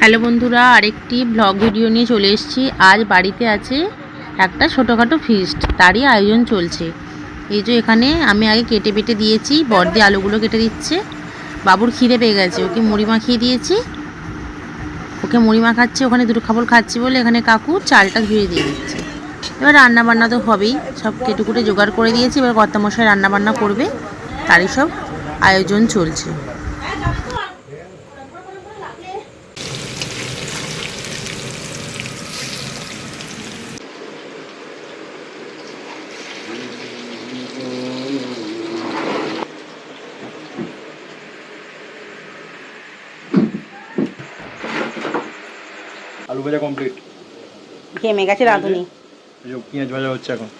Hello বন্ধুরা, আরেকটি blog video নিয়ে চলে এসেছি। আজ বাড়িতে আছে একটা ছোটোখাটো ফিস্ট, তারই আয়োজন চলছে। এই যে এখানে আমি আগে কেটে বেটে দিয়েছি, বড়দি আলুগুলো কেটে দিচ্ছে। বাবুর খিদে পেয়ে গেছে, ওকে মুড়ি মাখিয়ে দিয়েছি, ওকে মুড়ি মাখাচ্ছে। ওখানে দুটো খাবার খাচ্ছি বলে এখানে কাকু চালটা ধুয়ে দিয়ে দিচ্ছে। এবার রান্না বান্না তো হবেই, সব কেটে কুটে জোগাড় করে দিয়েছি। এবার কর্তামশাই রান্না বান্না করবে, তারই সব আয়োজন চলছে। আলু ভাজা কমপ্লিট, ঘেমে গেছে রাঁধুনি। পেঁয়াজ ভাজা হচ্ছে এখন।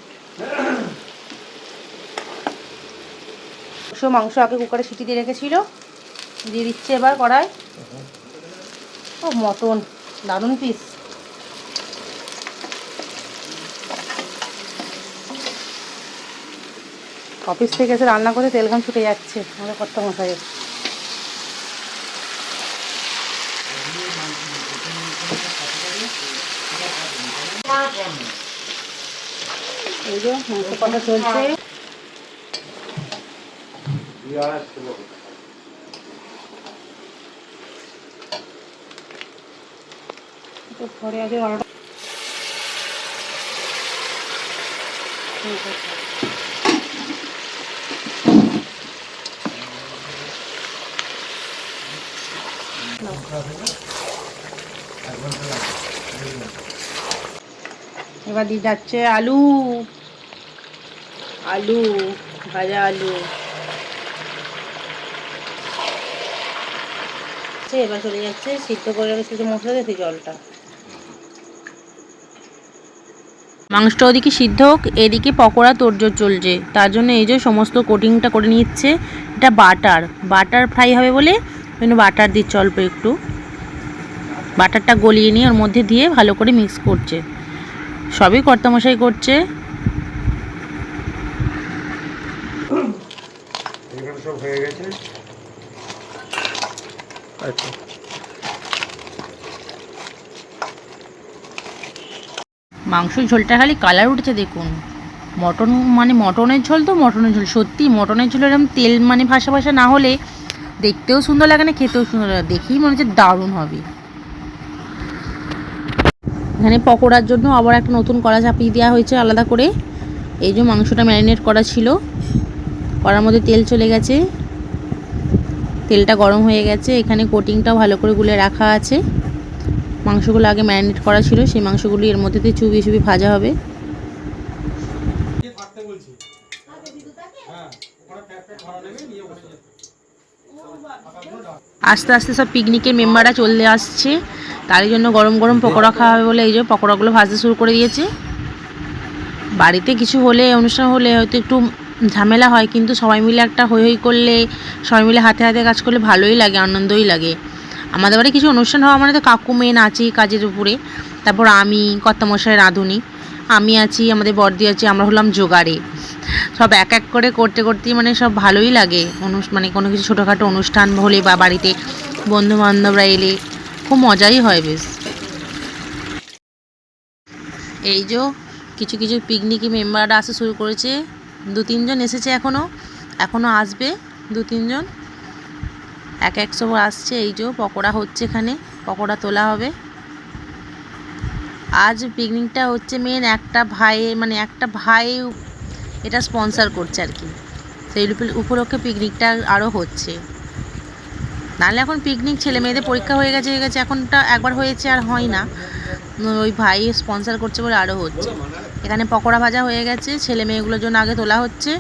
মাংস আগে কুকারে সিটি দিয়ে রেখেছিল, দিয়ে দিচ্ছে এবার কড়ায়। ও মটন দারুণ পিস। অফিস থেকে এসে রান্না করে তেল ঘাম ছুটে যাচ্ছে আমাদের কর্তামশাইয়ের। এই যে মাংস কষা চলছে। ঘরে আছে এবার দিয়ে যাচ্ছে আলু, আলু ভাজা আলু। এবার চলে যাচ্ছে সিদ্ধ করে রেখেছে যে মশলা দিয়ে জলটা। মাংসটা ওদিকে সিদ্ধ হোক, এদিকে পকোড়া তোড়জোড় চলছে। তার জন্য এই যে সমস্ত কোটিংটা করে নিচ্ছে। এটা বাটার ফ্রাই হবে বলে বাটার দিচ্ছে অল্প একটু। বাটারটা গলিয়ে নিয়ে ওর মধ্যে দিয়ে ভালো করে মিক্স করছে। সবই কর্তামশাই করছে। এখানে সব হয়ে গেছে। আচ্ছা, মাংসের ঝোলটা খালি কালার উঠেছে দেখুন। মটন মানে মটনের ঝোল, তো মটনের ঝোল সত্যি মটনের ঝোল এরকম তেল মানে ভাসা ভাসা না হলে দেখতেও সুন্দর লাগে না, খেতেও সুন্দর লাগে, দেখেই মনে হচ্ছে দারুণ হবে। এখানে পকোড়ার জন্য আবার একটা নতুন কড়া চাপিয়ে দেওয়া হয়েছে আলাদা করে। এই যে মাংসটা ম্যারিনেট করা ছিল, কড়ার মধ্যে তেল চলে গেছে, তেলটা গরম হয়ে গেছে। এখানে কোটিংটাও ভালো করে গুলে রাখা আছে। মাংসগুলো আগে ম্যারিনেট করা ছিল, সেই মাংসগুলি এর মধ্যে দিয়ে চুবিয়ে চুবিয়ে ভাজা হবে। আস্তে আস্তে সব পিকনিকের মেম্বাররা চলে আসছে, তারই জন্য গরম গরম পকোড়া খাওয়া হবে বলে এই যে পকোড়াগুলো ভাজতে শুরু করে দিয়েছে। বাড়িতে কিছু হলে, অনুষ্ঠান হলে হয়তো একটু ঝামেলা হয়, কিন্তু সবাই মিলে একটা হই হই করলে, সবাই মিলে হাতে হাতে কাজ করলে ভালোই লাগে, আনন্দই লাগে। আমাদের বাড়ি কিছু অনুষ্ঠান হওয়া মানে তো কাকু মেন আছেই কাজের উপরে, তারপর আমি কর্তামশাই রাঁধুনি, আমি আছি, আমাদের বড়দি আছে, আমরা হলাম জোগাড়ে। সব এক এক করে করতে করতেই মানে সব ভালোই লাগে। মানে কোনো কিছু ছোটোখাটো অনুষ্ঠান হলে বা বাড়িতে বন্ধু বান্ধবরা এলে খুব মজাই হয় বেশ। এই যে কিছু কিছু পিকনিকি মেম্বাররা আসা শুরু করেছে, 2-3 জন এসেছে, এখনও আসবে 2-3 জন, এক এক সব আসছে। এই যে পকোড়া হচ্ছে, এখানে পকোড়া তোলা হবে। আজ পিকনিকটা হচ্ছে মেন একটা ভাই এটা স্পন্সার করছে আর কি, সেই উপলক্ষে পিকনিকটা আরও হচ্ছে। নাহলে এখন পিকনিক ছেলে মেয়েদের পরীক্ষা হয়ে গেছে এখনটা একবার হয়েছে আর হয় না, ওই ভাই স্পন্সার করছে বলে আরও হচ্ছে। এখানে পকোড়া ভাজা হয়ে গেছে, ছেলে মেয়েগুলোর জন্য আগে তোলা হচ্ছে,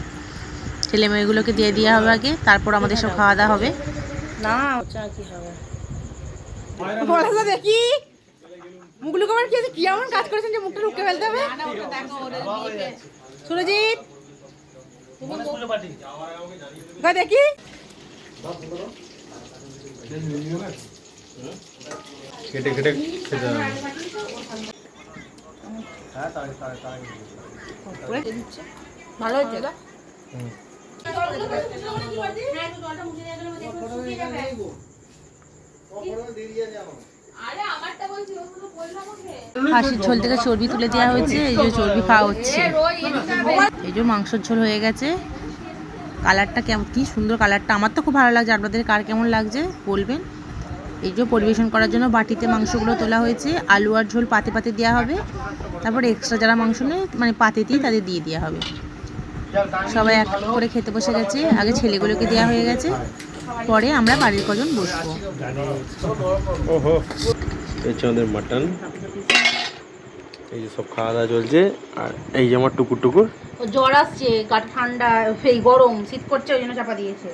ছেলে মেয়েগুলোকে দিয়ে দেওয়া হবে আগে, তারপর আমাদের সব খাওয়া দাওয়া হবে। না কি হবে দেখি মুখলু কমার কি আছে, কি এমন কাজ করেছেন যে মুখটা লুকিয়ে ফেলতে হবে। সুরজিৎ দেখি কেটে কেটে খেতে হবে। ভালো হচ্ছে। খাসির ঝোল থেকে চর্বি তুলে দেওয়া হয়েছে, এই যে চর্বি খাওয়া হচ্ছে। এই যে মাংসের ঝোল হয়ে গেছে। কালারটা কেমন, কি সুন্দর কালারটা, আমার তো খুব ভালো লাগছে। আপনাদের কার কেমন লাগছে বলবেন। এই যে পরিবেশন করার জন্য বাটিতে মাংসগুলো তোলা হয়েছে। আলু আর ঝোল পাতে পাতে দেওয়া হবে, তারপরে এক্সট্রা যারা মাংস নেয় মানে পাতেতেই তাদের দিয়ে দেওয়া হবে। সবাই এক করে খেতে বসে গেছে। আগে ছেলেগুলোকে দেওয়া হয়ে গেছে, পরে আমরা বাড়ির কজন বসবো। ওহো, এই হচ্ছে আমাদের মাটন। এই যে সব খাওয়া দাওয়া চলছে। আর এই যে আমার টুকুর টুকুর জ্বর আসছে, গাটা ঠান্ডা, সেই গরম, শীত করছে, ওই জন্য চাপা দিয়েছে।